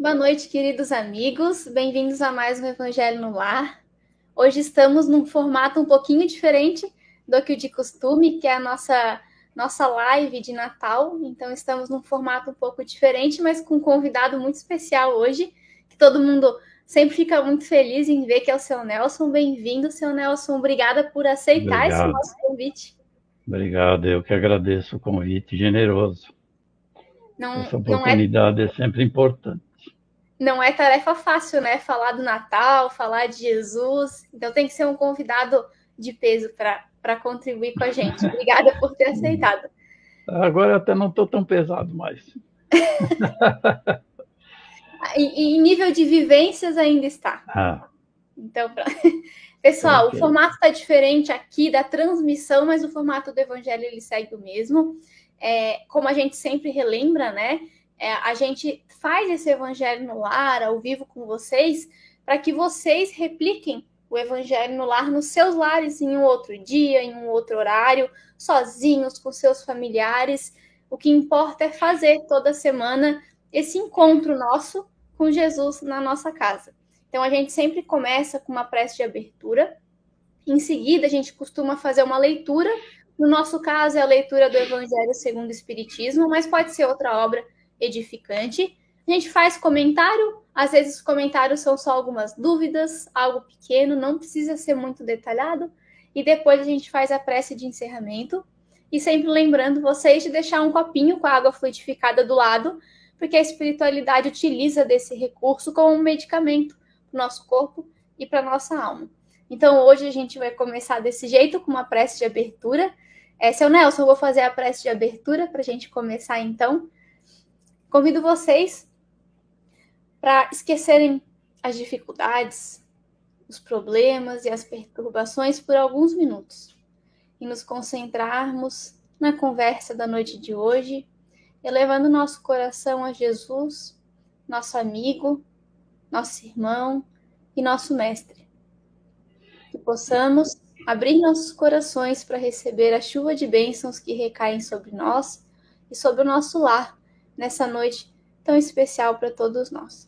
Boa noite, queridos amigos. Bem-vindos a mais um Evangelho no Lar. Hoje estamos num formato um pouquinho diferente do que o de costume, que é a nossa live de Natal. Então, estamos num formato um pouco diferente, mas com um convidado muito especial hoje, que todo mundo sempre fica muito feliz em ver, que é o seu Nelson. Bem-vindo, seu Nelson. Obrigada por aceitar esse Obrigado, nosso convite. obrigado. Eu que agradeço o convite generoso. Não, Essa não é oportunidade é sempre importante. não é tarefa fácil, né? Falar do Natal, falar de Jesus. Então tem que ser um convidado de peso para contribuir com a gente. Obrigada por ter aceitado. Agora eu até não estou tão pesado mais. E em nível de vivências ainda está. Ah, Então, pessoal, ok. o formato está diferente aqui da transmissão, mas o formato do Evangelho ele segue o mesmo. Como a gente sempre relembra, né? A gente faz esse Evangelho no lar, ao vivo com vocês, para que vocês repliquem o Evangelho no lar nos seus lares em um outro dia, em um outro horário, sozinhos, com seus familiares. O que importa é fazer toda semana esse encontro nosso com Jesus na nossa casa. Então a gente sempre começa com uma prece de abertura. Em seguida, a gente costuma fazer uma leitura. No nosso caso, é a leitura do Evangelho segundo o Espiritismo, mas pode ser outra obra edificante. A gente faz comentário, às vezes os comentários são só algumas dúvidas, algo pequeno, não precisa ser muito detalhado. E depois a gente faz a prece de encerramento. E sempre lembrando vocês de deixar um copinho com a água fluidificada do lado, porque a espiritualidade utiliza desse recurso como um medicamento para o nosso corpo e para a nossa alma. Então, hoje a gente vai começar desse jeito, com uma prece de abertura. Seu Nelson, eu vou fazer a prece de abertura para a gente começar, então. Convido vocês para esquecerem as dificuldades, os problemas e as perturbações por alguns minutos e nos concentrarmos na conversa da noite de hoje, elevando nosso coração a Jesus, nosso amigo, nosso irmão e nosso mestre. Que possamos abrir nossos corações para receber a chuva de bênçãos que recaem sobre nós e sobre o nosso lar nessa noite tão especial para todos nós.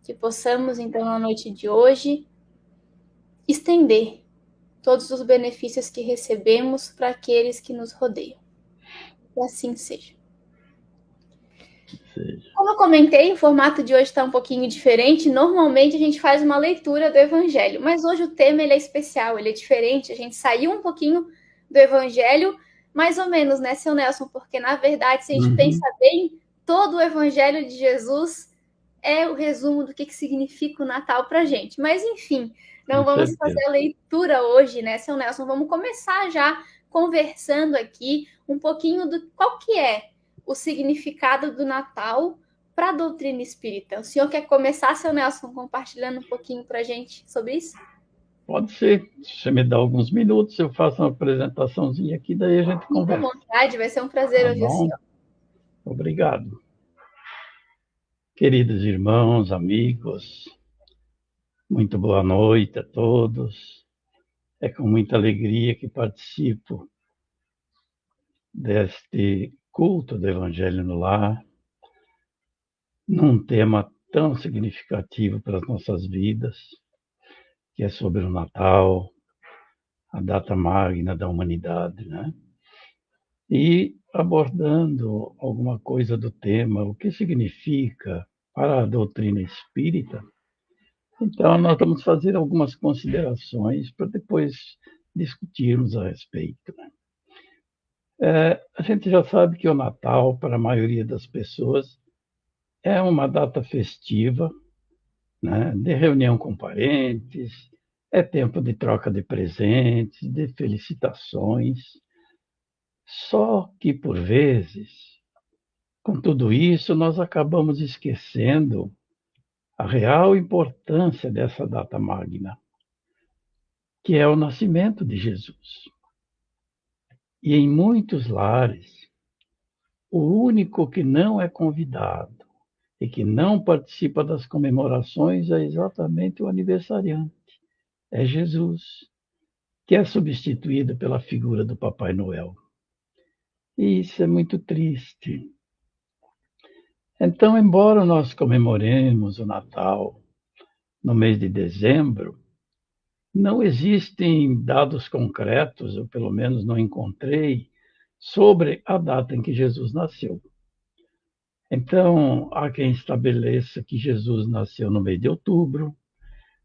Que possamos, então, na noite de hoje, estender todos os benefícios que recebemos para aqueles que nos rodeiam. Que assim seja. Seja. Como eu comentei, o formato de hoje está um pouquinho diferente. Normalmente a gente faz uma leitura do Evangelho, mas hoje o tema ele é especial, ele é diferente. A gente saiu um pouquinho do Evangelho, mais ou menos, né, seu Nelson? Porque na verdade, se a gente pensa Uhum, bem, todo o Evangelho de Jesus é o resumo do que significa o Natal para a gente. Mas enfim, não com vamos fazer certeza. a leitura hoje, né, seu Nelson? Vamos começar já conversando aqui um pouquinho do qual que é o significado do Natal para a doutrina espírita. O senhor quer começar, seu Nelson, compartilhando um pouquinho para a gente sobre isso? Pode ser. Se você me dá alguns minutos, eu faço uma apresentaçãozinha aqui, daí a gente Fique à conversa. vontade, vai ser um prazer Tá ouvir o bom? senhor. Obrigado. Queridos irmãos, amigos, muito boa noite a todos. É com muita alegria que participo deste culto do Evangelho no Lar, num tema tão significativo para as nossas vidas, que é sobre o Natal, a data magna da humanidade, né? E abordando alguma coisa do tema, o que significa para a doutrina espírita. Então, nós vamos fazer algumas considerações para depois discutirmos a respeito. A gente já sabe que o Natal, para a maioria das pessoas, é uma data festiva, né, de reunião com parentes, é tempo de troca de presentes, de felicitações. Só que, por vezes, com tudo isso, nós acabamos esquecendo a real importância dessa data magna, que é o nascimento de Jesus. E em muitos lares, o único que não é convidado e que não participa das comemorações é exatamente o aniversariante, é Jesus, que é substituído pela figura do Papai Noel. E isso é muito triste. Então, embora nós comemoremos o Natal no mês de dezembro, não existem dados concretos, eu pelo menos não encontrei, sobre a data em que Jesus nasceu. Então, há quem estabeleça que Jesus nasceu no mês de outubro,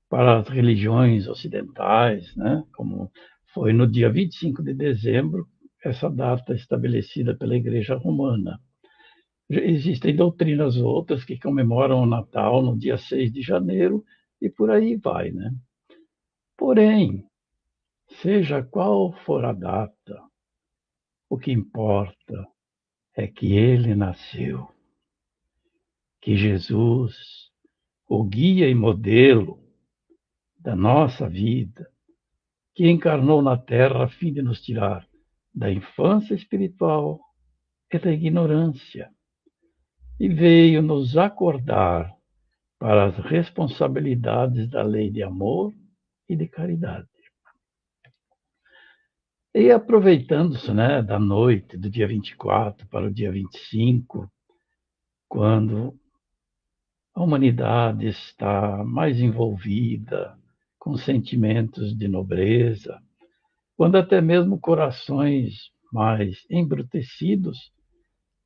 para as religiões ocidentais, né, como foi no dia 25 de dezembro, essa data estabelecida pela Igreja Romana. Existem doutrinas outras que comemoram o Natal no dia 6 de janeiro e por aí vai, né? Porém, seja qual for a data, o que importa é que ele nasceu, que Jesus, o guia e modelo da nossa vida, que encarnou na Terra a fim de nos tirar da infância espiritual e da ignorância, e veio nos acordar para as responsabilidades da lei de amor e de caridade. E aproveitando-se, né, da noite do dia 24 para o dia 25, quando a humanidade está mais envolvida com sentimentos de nobreza, quando até mesmo corações mais embrutecidos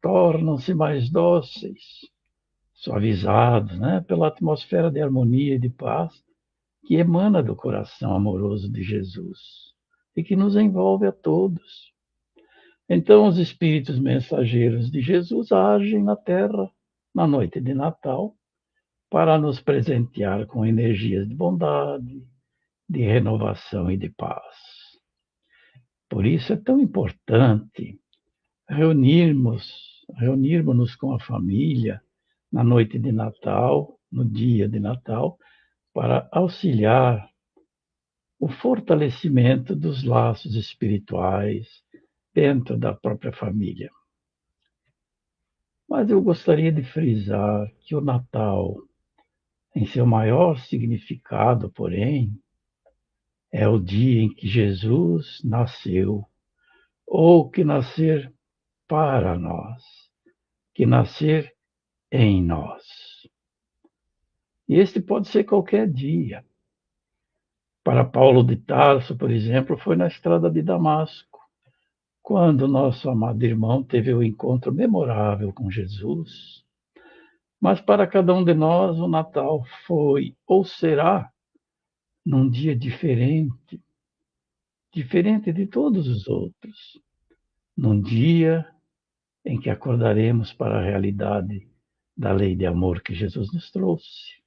tornam-se mais dóceis, suavizados, né, pela atmosfera de harmonia e de paz que emana do coração amoroso de Jesus e que nos envolve a todos. Então, os espíritos mensageiros de Jesus agem na Terra na noite de Natal para nos presentear com energias de bondade, de renovação e de paz. Por isso é tão importante reunirmos-nos com a família na noite de Natal, no dia de Natal, para auxiliar o fortalecimento dos laços espirituais dentro da própria família. Mas eu gostaria de frisar que o Natal, em seu maior significado, porém, é o dia em que Jesus nasceu, ou que nascer para nós, que nascer em nós. E este pode ser qualquer dia. Para Paulo de Tarso, por exemplo, foi na estrada de Damasco, quando nosso amado irmão teve o encontro memorável com Jesus. Mas para cada um de nós, o Natal foi ou será num dia diferente, diferente de todos os outros, num dia em que acordaremos para a realidade da lei de amor que Jesus nos trouxe.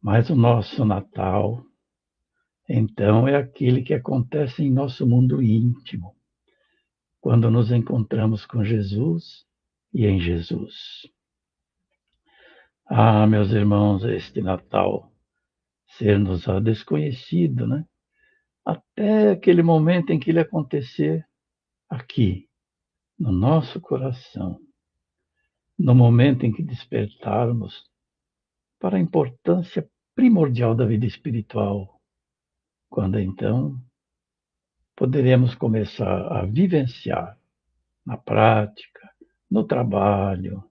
Mas o nosso Natal, então, é aquele que acontece em nosso mundo íntimo, quando nos encontramos com Jesus e em Jesus. Ah, meus irmãos, este Natal ser-nos-á desconhecido, né? Até aquele momento em que ele acontecer aqui, no nosso coração, no momento em que despertarmos para a importância primordial da vida espiritual, quando então poderemos começar a vivenciar na prática, no trabalho,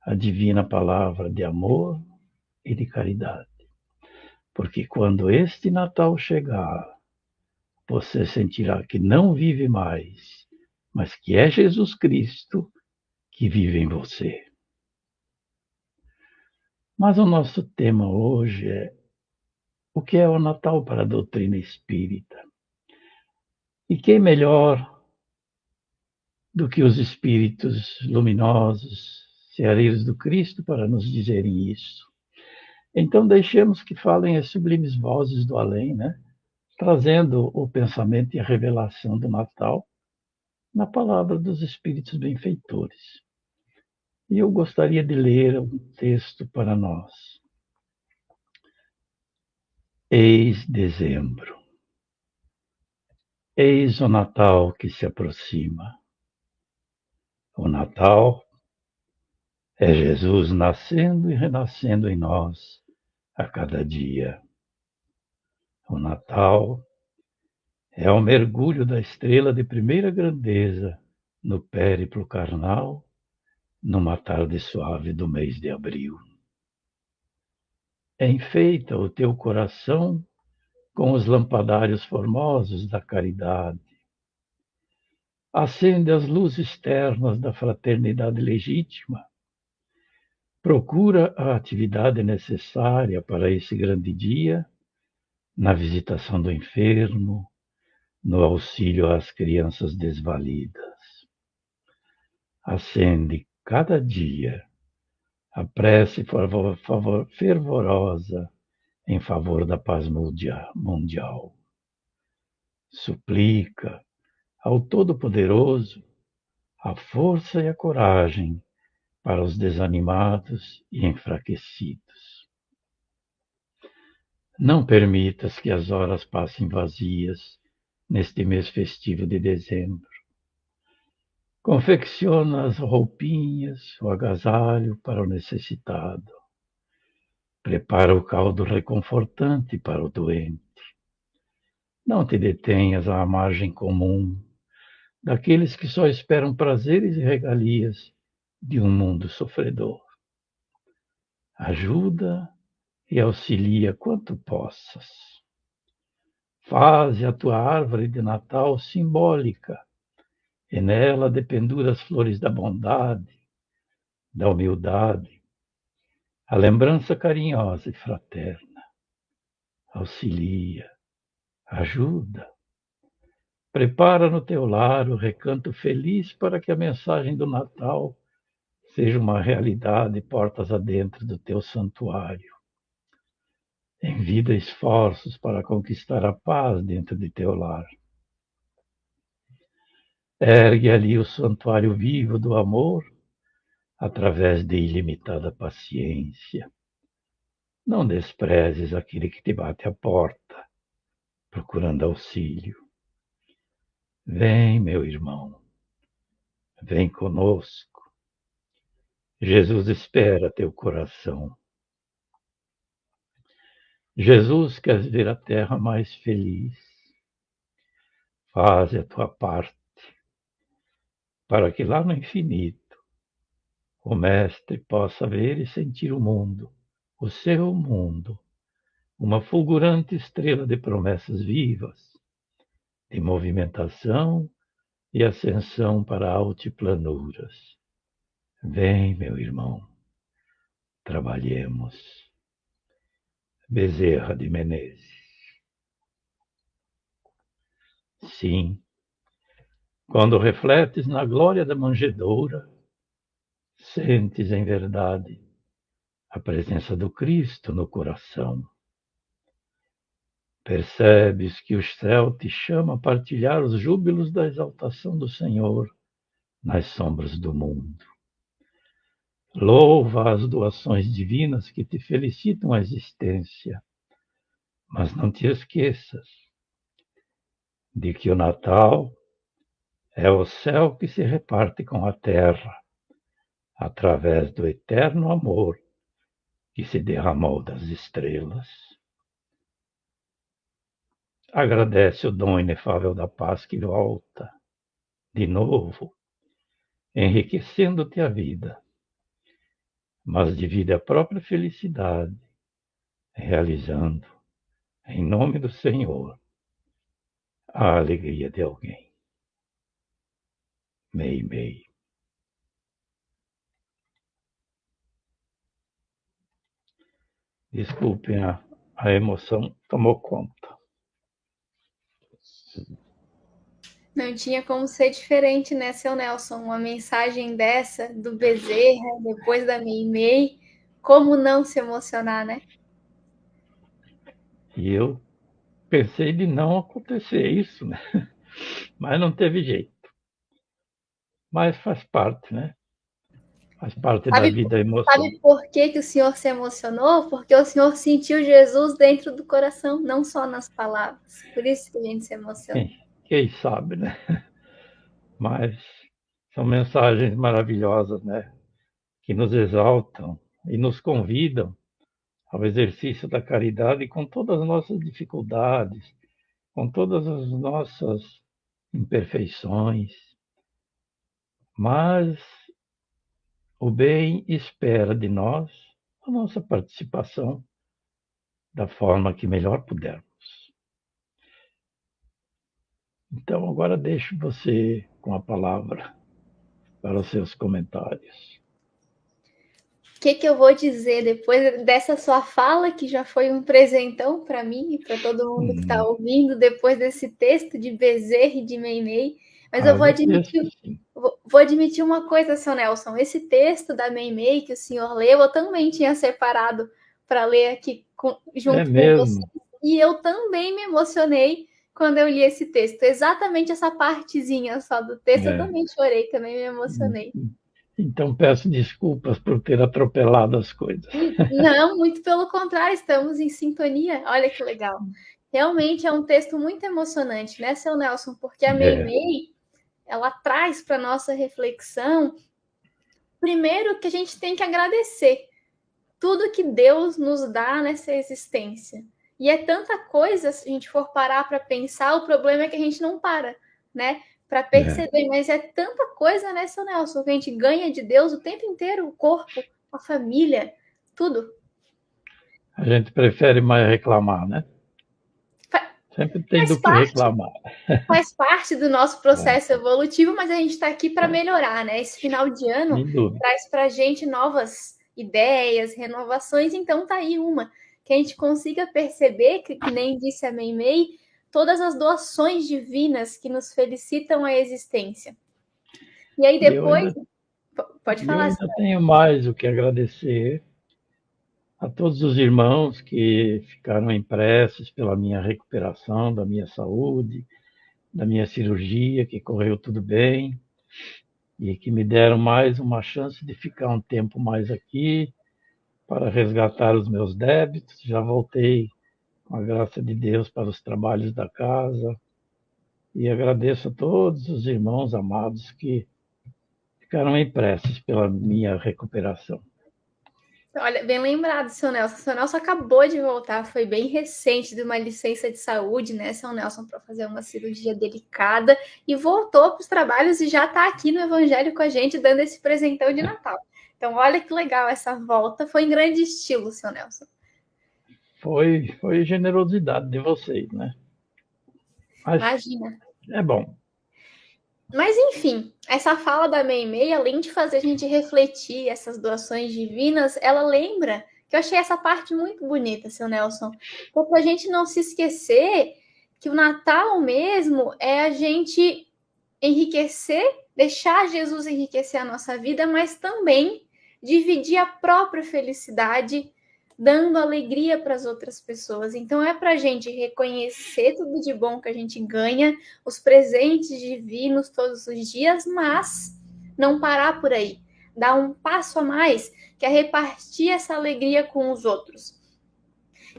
a divina palavra de amor e de caridade. Porque quando este Natal chegar, você sentirá que não vive mais, mas que é Jesus Cristo que vive em você. Mas o nosso tema hoje é o que é o Natal para a doutrina espírita. E quem melhor do que os espíritos luminosos, ceareiros do Cristo, para nos dizerem isso? Então deixemos que falem as sublimes vozes do além, né? Trazendo o pensamento e a revelação do Natal na palavra dos espíritos benfeitores. E eu gostaria de ler um texto para nós. Eis dezembro. Eis o Natal que se aproxima. O Natal é Jesus nascendo e renascendo em nós a cada dia. O Natal é o mergulho da estrela de primeira grandeza no périplo carnal numa tarde suave do mês de abril. Enfeita o teu coração com os lampadários formosos da caridade. Acende as luzes ternas da fraternidade legítima. Procura a atividade necessária para esse grande dia, na visitação do enfermo, no auxílio às crianças desvalidas. Acende cada dia a prece fervorosa em favor da paz mundial. Suplica ao Todo-Poderoso a força e a coragem para os desanimados e enfraquecidos. Não permitas que as horas passem vazias neste mês festivo de dezembro. Confecciona as roupinhas, o agasalho para o necessitado. Prepara o caldo reconfortante para o doente. Não te detenhas à margem comum daqueles que só esperam prazeres e regalias de um mundo sofredor. Ajuda e auxilia quanto possas. Faze a tua árvore de Natal simbólica e nela dependura as flores da bondade, da humildade, a lembrança carinhosa e fraterna. Auxilia, ajuda. Prepara no teu lar o recanto feliz para que a mensagem do Natal seja uma realidade portas adentro do teu santuário. Envida esforços para conquistar a paz dentro de teu lar. Ergue ali o santuário vivo do amor através de ilimitada paciência. Não desprezes aquele que te bate à porta, procurando auxílio. Vem, meu irmão, vem conosco. Jesus espera teu coração. Jesus quer ver a terra mais feliz. Faze a tua parte, para que lá no infinito o Mestre possa ver e sentir o mundo, o seu mundo, uma fulgurante estrela de promessas vivas, de movimentação e ascensão para altiplanuras. Vem, meu irmão, trabalhemos. Bezerra de Menezes. Sim, quando refletes na glória da manjedoura, sentes em verdade a presença do Cristo no coração. Percebes que o céu te chama a partilhar os júbilos da exaltação do Senhor nas sombras do mundo. Louva as doações divinas que te felicitam a existência, mas não te esqueças de que o Natal é o céu que se reparte com a terra, através do eterno amor que se derramou das estrelas. Agradece o dom inefável da paz que volta, de novo, enriquecendo-te a vida, mas divide a própria felicidade, realizando, em nome do Senhor, a alegria de alguém. Mei, mei. Desculpem, a emoção tomou conta. Não tinha como ser diferente, né, seu Nelson? Uma mensagem dessa, do Bezerra, depois da Meimei, como não se emocionar, né? E eu pensei de não acontecer isso, né? Mas não teve jeito. Mas faz parte, né? Faz parte da Sabe, vida a emoção. sabe por que, que o senhor se emocionou? Porque o senhor sentiu Jesus dentro do coração, não só nas palavras. Por isso que a gente se emociona. Quem sabe, né? Mas são mensagens maravilhosas, né? Que nos exaltam e nos convidam ao exercício da caridade com todas as nossas dificuldades, com todas as nossas imperfeições, mas O bem espera de nós a nossa participação da forma que melhor pudermos. Então, agora deixo você com a palavra para os seus comentários. O que eu vou dizer depois dessa sua fala, que já foi um presentão para mim e para todo mundo que está ouvindo, depois desse texto de Bezerra e de Meimei. Mas eu Haja texto, sim. vou admitir uma coisa, seu Nelson. Esse texto da Meimei que o senhor leu, eu também tinha separado para ler aqui É junto com você. mesmo? E eu também me emocionei quando eu li esse texto. Exatamente essa partezinha só do texto, eu É. também chorei, também me emocionei. Então peço desculpas por ter atropelado as coisas. Não, muito pelo contrário, estamos em sintonia. Olha que legal. Realmente é um texto muito emocionante, né, seu Nelson? Porque a É, Meimei, ela traz para nossa reflexão, primeiro que a gente tem que agradecer tudo que Deus nos dá nessa existência. E é tanta coisa, se a gente for parar para pensar, o problema é que a gente não para, né? Para é. perceber, mas é tanta coisa, né, seu Nelson, que a gente ganha de Deus o tempo inteiro, o corpo, a família, tudo. A gente prefere mais reclamar, né? Fa- Sempre tem Faz do que parte, reclamar. faz parte do nosso É, processo evolutivo, mas a gente está aqui para melhorar, né? Esse final de ano sem dúvida. traz para a gente novas ideias, renovações, então tá aí uma que a gente consiga perceber que nem disse a Meimei, todas as doações divinas que nos felicitam a existência. E aí E eu depois, ainda, pode e eu falar. ainda tenho mais o que agradecer a todos os irmãos que ficaram em preces pela minha recuperação, da minha saúde, da minha cirurgia, que correu tudo bem e que me deram mais uma chance de ficar um tempo mais aqui para resgatar os meus débitos. Já voltei, com a graça de Deus, para os trabalhos da casa e agradeço a todos os irmãos amados que ficaram em preces pela minha recuperação. Olha, bem lembrado, seu Nelson. Seu Nelson acabou de voltar, foi bem recente de uma licença de saúde, né, seu Nelson, para fazer uma cirurgia delicada e voltou para os trabalhos e já está aqui no Evangelho com a gente, dando esse presentão de Natal. Então, olha que legal essa volta. Foi em grande estilo, seu Nelson. Foi generosidade de vocês, né? Mas Imagina. é bom. Mas, enfim, essa fala da Meimei, além de fazer a gente refletir essas doações divinas, ela lembra que eu achei essa parte muito bonita, seu Nelson, para a gente não se esquecer que o Natal mesmo é a gente enriquecer, deixar Jesus enriquecer a nossa vida, mas também dividir a própria felicidade, dando alegria para as outras pessoas. Então é para a gente reconhecer tudo de bom que a gente ganha, os presentes divinos todos os dias, mas não parar por aí, dar um passo a mais, que é repartir essa alegria com os outros.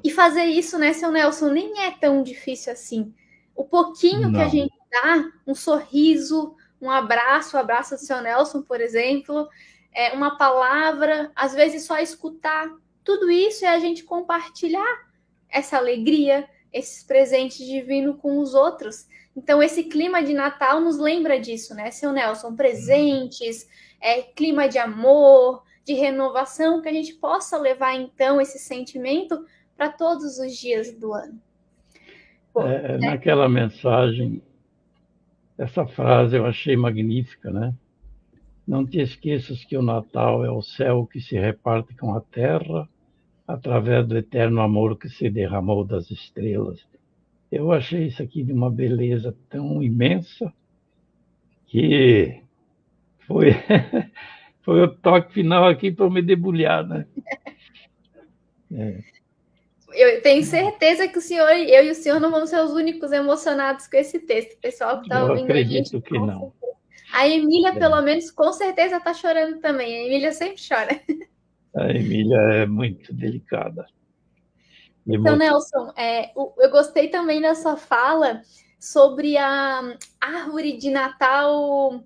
E fazer isso, né, seu Nelson, nem é tão difícil assim. O pouquinho que a Não. gente dá, um sorriso, um abraço, o abraço do seu Nelson, por exemplo, uma palavra, às vezes só escutar. Tudo isso é a gente compartilhar essa alegria, esses presentes divinos com os outros. Então, esse clima de Natal nos lembra disso, né, seu Nelson? Presentes, clima de amor, de renovação, que a gente possa levar, então, esse sentimento para todos os dias do ano. Pô, Naquela mensagem, essa frase eu achei magnífica, né? Não te esqueças que o Natal é o céu que se reparte com a terra através do eterno amor que se derramou das estrelas. Eu achei isso aqui de uma beleza tão imensa que foi, foi o toque final aqui para eu me debulhar, né? É, eu tenho certeza que o senhor, eu e o senhor não vamos ser os únicos emocionados com esse texto. O pessoal que está eu ouvindo a gente, acredito que não. a Emília, É, pelo menos, com certeza está chorando também. A Emília sempre chora. a Emília é muito delicada. Então, Nelson, eu gostei também da sua fala sobre a árvore de Natal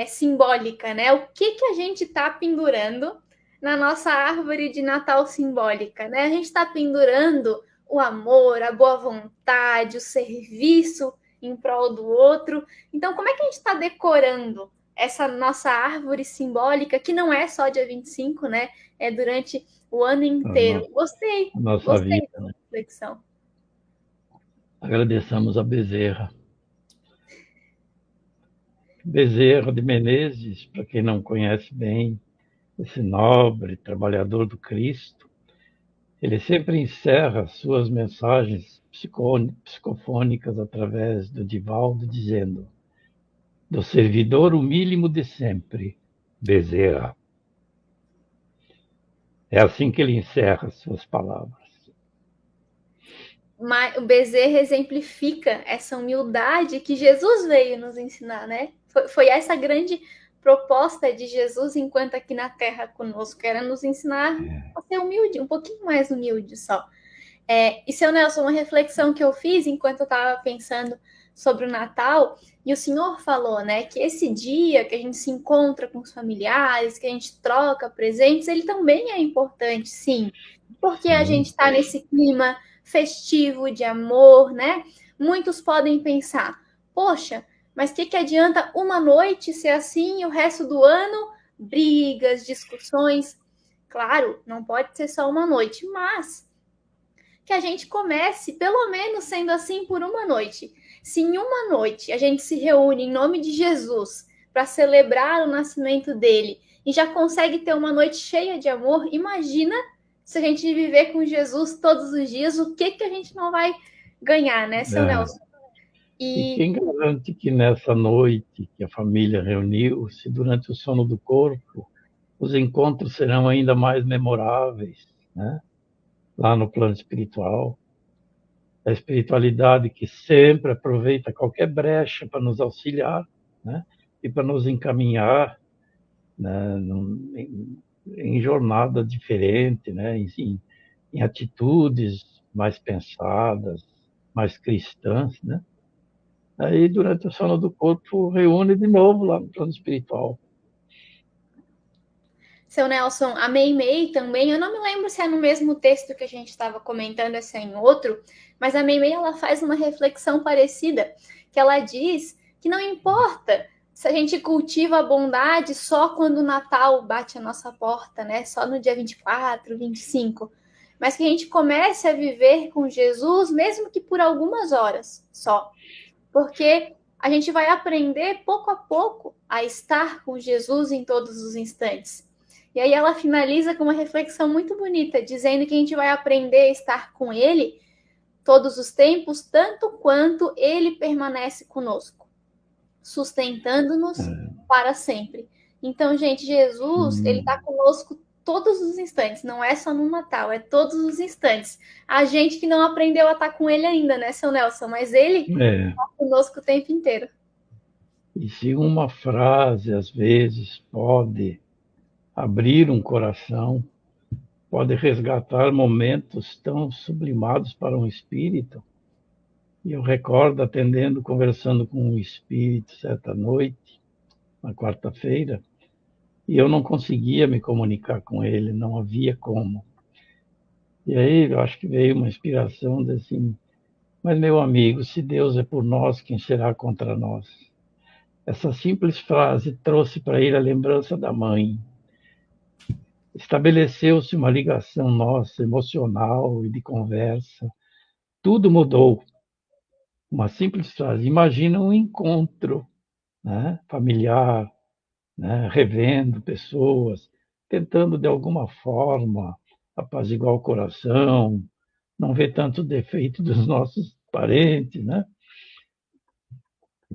simbólica, né? O que a gente está pendurando na nossa árvore de Natal simbólica, né? A gente está pendurando o amor, a boa vontade, o serviço em prol do outro. Então, como é que a gente está decorando essa nossa árvore simbólica, que não é só dia 25, né? É durante o ano inteiro. Gostei a nossa vida, dessa né? reflexão. Agradeçamos a Bezerra. Bezerra de Menezes, para quem não conhece bem, esse nobre trabalhador do Cristo, ele sempre encerra suas mensagens psicofônicas através do Divaldo, dizendo: do servidor humílimo de sempre, Bezerra. É assim que ele encerra suas palavras. Mas o Bezerra exemplifica essa humildade que Jesus veio nos ensinar, né? Foi essa grande proposta de Jesus enquanto aqui na Terra conosco, era nos ensinar a ser humilde, um pouquinho mais humilde só. E, seu Nelson, uma reflexão que eu fiz enquanto eu estava pensando sobre o Natal, e o senhor falou, né, que esse dia que a gente se encontra com os familiares, que a gente troca presentes, ele também é importante, sim, porque a gente está nesse clima festivo de amor, né? Muitos podem pensar, poxa, mas que adianta uma noite ser assim e o resto do ano brigas, discussões? Claro, não pode ser só uma noite, mas que a gente comece, pelo menos sendo assim, por uma noite. Se em uma noite a gente se reúne em nome de Jesus para celebrar o nascimento dele e já consegue ter uma noite cheia de amor, imagina se a gente viver com Jesus todos os dias, o que a gente não vai ganhar, né, seu Nelson? E quem garante que nessa noite que a família reuniu-se durante o sono do corpo, os encontros serão ainda mais memoráveis, né? Lá no plano espiritual. A espiritualidade que sempre aproveita qualquer brecha para nos auxiliar, né? E para nos encaminhar, né? Em jornada diferente, né? Em atitudes mais pensadas, mais cristãs, né? Aí, durante o sono do corpo, reúne de novo lá no plano espiritual. Seu Nelson, a Meimei também, eu não me lembro se é no mesmo texto que a gente estava comentando, se é em outro, mas a Meimei ela faz uma reflexão parecida, que ela diz que não importa se a gente cultiva a bondade só quando o Natal bate a nossa porta, né? Só no dia 24, 25, mas que a gente comece a viver com Jesus, mesmo que por algumas horas só, porque a gente vai aprender pouco a pouco a estar com Jesus em todos os instantes. E aí ela finaliza com uma reflexão muito bonita, dizendo que a gente vai aprender a estar com ele todos os tempos, tanto quanto ele permanece conosco, sustentando-nos para sempre. Então, gente, Jesus, ele está conosco todos os instantes, não é só no Natal, é todos os instantes. A gente que não aprendeu a estar com ele ainda, né, seu Nelson? Mas ele está conosco o tempo inteiro. E se uma frase, às vezes, pode abrir um coração, pode resgatar momentos tão sublimados para um espírito. E eu recordo atendendo, conversando com um espírito certa noite, na quarta-feira, e eu não conseguia me comunicar com ele, não havia como. E aí eu acho que veio uma inspiração de assim, mas meu amigo, se Deus é por nós, quem será contra nós? Essa simples frase trouxe para ele a lembrança da mãe. Estabeleceu-se uma ligação nossa, emocional e de conversa. Tudo mudou. Uma simples frase. Imagina um encontro, né, familiar, né, revendo pessoas, tentando de alguma forma apaziguar o coração, não ver tanto defeito dos nossos parentes, né?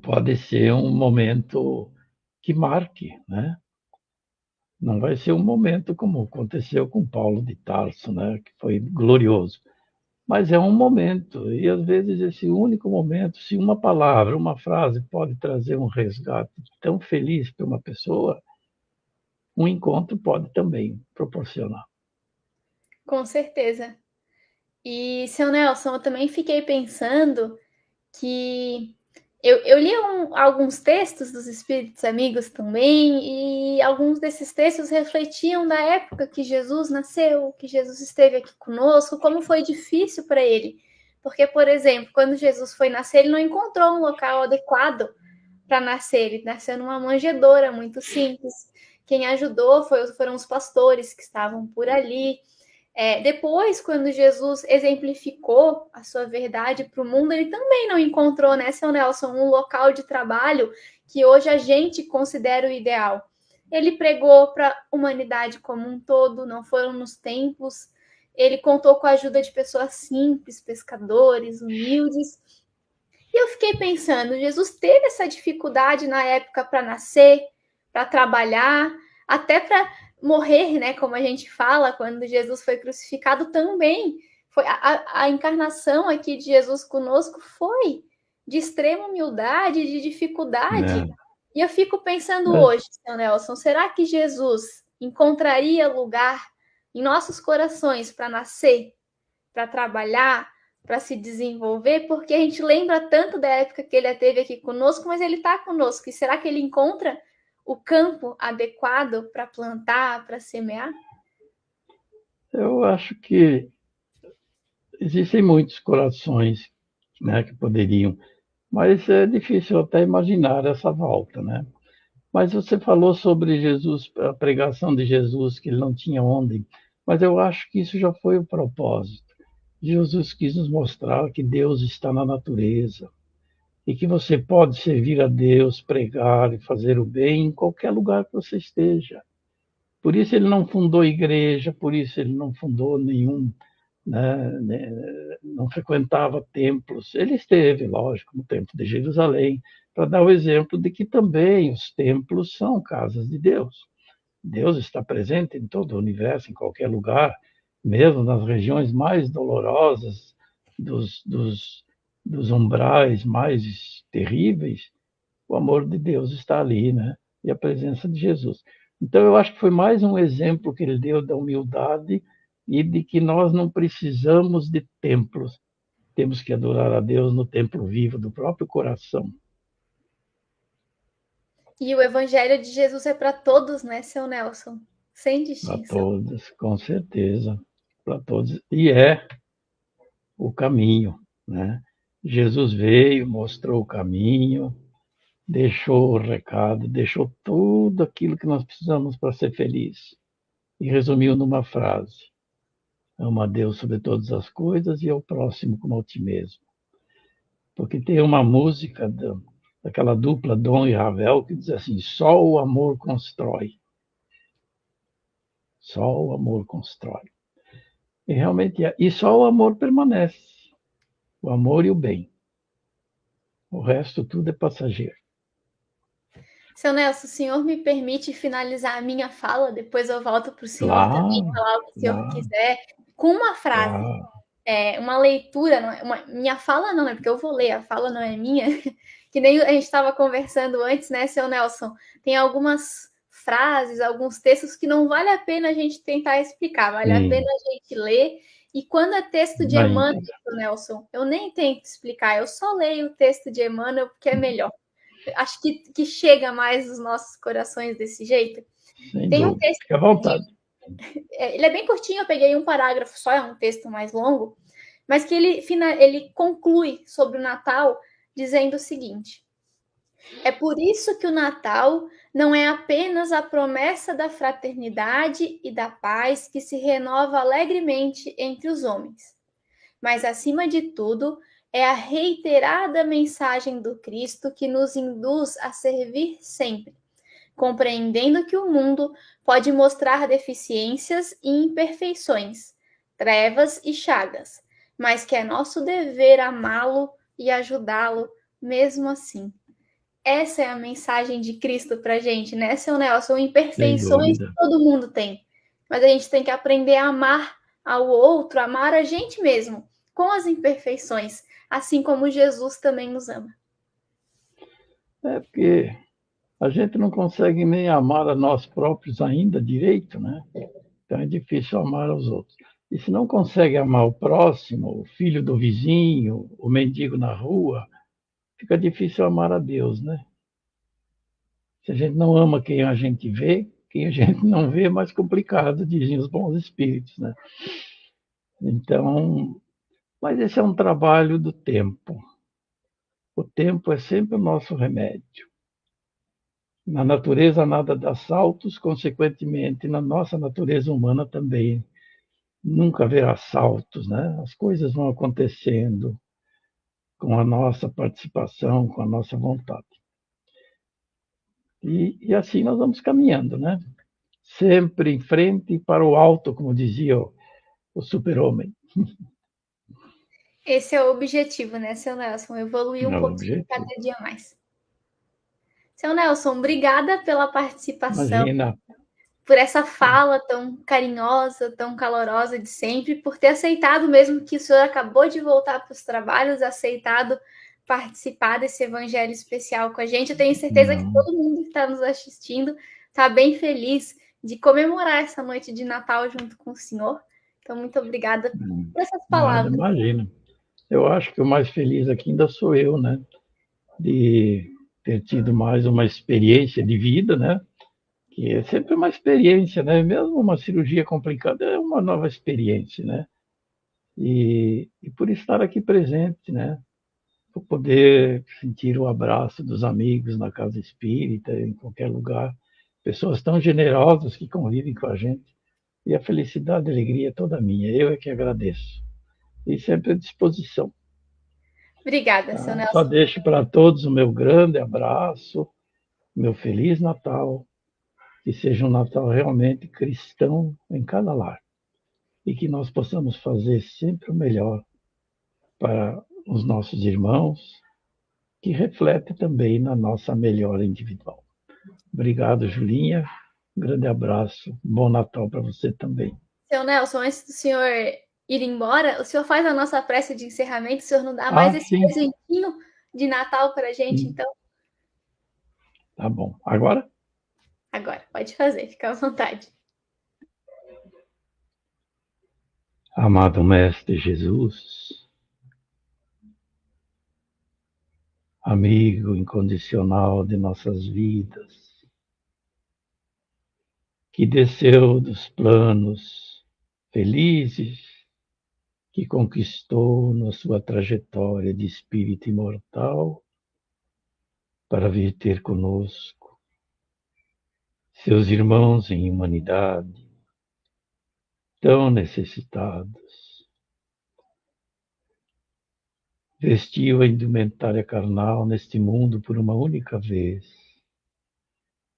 Pode ser um momento que marque, né? Não vai ser um momento como aconteceu com Paulo de Tarso, né? Que foi glorioso. Mas é um momento, e às vezes esse único momento, se uma palavra, uma frase pode trazer um resgate tão feliz para uma pessoa, um encontro pode também proporcionar. Com certeza. E, seu Nelson, eu também fiquei pensando que eu li alguns textos dos Espíritos Amigos também, e alguns desses textos refletiam da época que Jesus nasceu, que Jesus esteve aqui conosco, como foi difícil para ele. Porque, por exemplo, quando Jesus foi nascer, ele não encontrou um local adequado para nascer. Ele nasceu numa manjedoura muito simples. Quem ajudou foram os pastores que estavam por ali. Depois, quando Jesus exemplificou a sua verdade para o mundo, ele também não encontrou, né, seu Nelson, um local de trabalho que hoje a gente considera o ideal. Ele pregou para a humanidade como um todo, não foram nos templos. Ele contou com a ajuda de pessoas simples, pescadores, humildes. E eu fiquei pensando, Jesus teve essa dificuldade na época para nascer, para trabalhar, até para morrer, né? Como a gente fala, quando Jesus foi crucificado também. Foi a encarnação aqui de Jesus conosco foi de extrema humildade, de dificuldade. né? E eu fico pensando Mas hoje, seu Nelson, será que Jesus encontraria lugar em nossos corações para nascer, para trabalhar, para se desenvolver, porque a gente lembra tanto da época que ele teve aqui conosco, mas ele está conosco. E será que ele encontra o campo adequado para plantar, para semear? eu acho que existem muitos corações, né, que poderiam, mas é difícil até imaginar essa volta, né? Mas você falou sobre Jesus, a pregação de Jesus, que ele não tinha onde, mas eu acho que isso já foi o propósito. Jesus quis nos mostrar que Deus está na natureza e que você pode servir a Deus, pregar e fazer o bem em qualquer lugar que você esteja. Por isso ele não fundou igreja, por isso ele não fundou nenhum, né, não frequentava templos. Ele esteve, lógico, no Templo de Jerusalém, para dar o exemplo de que também os templos são casas de Deus. Deus está presente em todo o universo, em qualquer lugar, mesmo nas regiões mais dolorosas, dos umbrais mais terríveis, o amor de Deus está ali, né? E a presença de Jesus. Então, eu acho que foi mais um exemplo que ele deu da humildade e de que nós não precisamos de templos, temos que adorar a Deus no templo vivo do próprio coração. E o evangelho de Jesus é para todos, né, seu Nelson? Sem Para distinção. todos, com certeza, para todos. E é o caminho, né? Jesus veio, mostrou o caminho, deixou o recado, deixou tudo aquilo que nós precisamos para ser feliz e resumiu numa frase: ama a Deus sobre todas as coisas e ao próximo como a ti mesmo. Porque tem uma música daquela dupla Dom e Ravel que diz assim: só o amor constrói, só o amor constrói. E realmente é. E só o amor permanece, o amor e o bem. O resto tudo é passageiro. Seu Nelson, o senhor me permite finalizar a minha fala, depois eu volto para o senhor também Claro, falar o que o senhor claro, quiser, com uma frase. claro. Uma leitura, minha fala não, é porque eu vou ler, a fala não é minha, que nem a gente estava conversando antes, né, seu Nelson? Tem algumas frases, alguns textos que não vale a pena a gente tentar explicar, vale a pena Sim, a gente ler. E quando é texto de na Emmanuel, íntegra, seu Nelson, eu nem tento explicar, eu só leio o texto de Emmanuel porque é melhor. Acho que chega mais nos nossos corações desse jeito. sem Tem um dúvida. texto Fique à vontade. ele é bem curtinho, eu peguei um parágrafo só, é um texto mais longo, mas que ele conclui sobre o Natal dizendo o seguinte: é por isso que o Natal não é apenas a promessa da fraternidade e da paz que se renova alegremente entre os homens, mas, acima de tudo, é a reiterada mensagem do Cristo que nos induz a servir sempre, compreendendo que o mundo pode mostrar deficiências e imperfeições, trevas e chagas, mas que é nosso dever amá-lo e ajudá-lo mesmo assim. Essa é a mensagem de Cristo para a gente, né, seu Nelson? Sem Imperfeições dúvida. todo mundo tem, mas a gente tem que aprender a amar ao outro, amar a gente mesmo, com as imperfeições, assim como Jesus também nos ama. É porque a gente não consegue nem amar a nós próprios ainda direito, né? Então é difícil amar aos outros. E se não consegue amar o próximo, o filho do vizinho, o mendigo na rua, fica difícil amar a Deus, né? Se a gente não ama quem a gente vê, quem a gente não vê é mais complicado, dizem os bons espíritos, né? Então, mas esse é um trabalho do tempo. O tempo é sempre o nosso remédio. Na natureza nada dá saltos, consequentemente, na nossa natureza humana também nunca haverá saltos, né? As coisas vão acontecendo com a nossa participação, com a nossa vontade. E assim nós vamos caminhando, né? Sempre em frente para o alto, como dizia o super-homem. Esse é o objetivo, né, seu Nelson? Evoluir um É o pouquinho cada objetivo. dia mais. Seu Nelson, obrigada pela participação, Imagina. por essa fala tão carinhosa, tão calorosa de sempre, por ter aceitado, mesmo que o senhor acabou de voltar para os trabalhos, aceitado participar desse evangelho especial com a gente. Eu tenho certeza que Não, todo mundo que está nos assistindo está bem feliz de comemorar essa noite de Natal junto com o senhor. Então, muito obrigada por essas nada, palavras. imagina. Eu acho que o mais feliz aqui ainda sou eu, né? De ter tido mais uma experiência de vida, né? Que é sempre uma experiência, né? Mesmo uma cirurgia complicada é uma nova experiência, né? E por estar aqui presente, né? Por poder sentir o abraço dos amigos na casa espírita, em qualquer lugar, pessoas tão generosas que convivem com a gente. E a felicidade e a alegria é toda minha. Eu é que agradeço. E sempre à disposição. Obrigada, seu Tá? Só Nelson. deixo para todos o meu grande abraço, meu feliz Natal, que seja um Natal realmente cristão em cada lar. E que nós possamos fazer sempre o melhor para os nossos irmãos, que reflete também na nossa melhora individual. Obrigado, Julinha. Um grande abraço. Bom Natal para você também. Seu Nelson, antes do senhor ir embora, o senhor faz a nossa prece de encerramento, o senhor não dá mais Ah, esse sim. presentinho de Natal para a gente, então? Tá bom. Agora? Agora, pode fazer, fica à vontade. Amado Mestre Jesus, amigo incondicional de nossas vidas, que desceu dos planos felizes, que conquistou na sua trajetória de espírito imortal para vir ter conosco, seus irmãos em humanidade, tão necessitados. Vestiu a indumentária carnal neste mundo por uma única vez,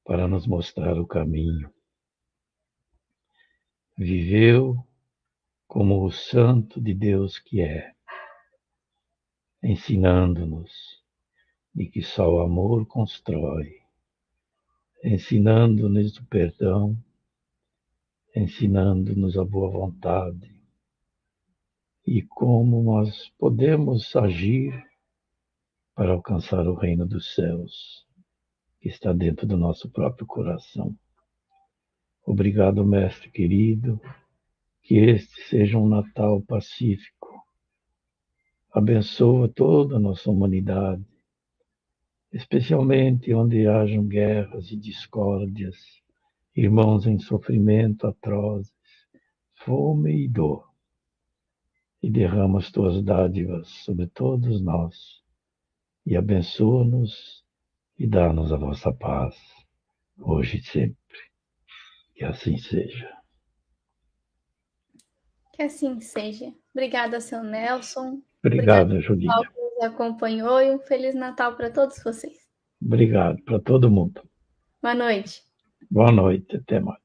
para nos mostrar o caminho. Viveu como o santo de Deus que é, ensinando-nos de que só o amor constrói, ensinando-nos o perdão, ensinando-nos a boa vontade e como nós podemos agir para alcançar o reino dos céus, que está dentro do nosso próprio coração. Obrigado, mestre querido, que este seja um Natal pacífico. Abençoa toda a nossa humanidade, especialmente onde hajam guerras e discórdias, irmãos em sofrimento atrozes, fome e dor. E derrama as tuas dádivas sobre todos nós, e abençoa-nos e dá-nos a vossa paz, hoje e sempre. Que assim seja. Que assim seja. Obrigada, seu Nelson. Obrigada, Obrigado, pessoal, Julinha. que nos acompanhou e um Feliz Natal para todos vocês. Obrigado para todo mundo. Boa noite. Boa noite, até mais.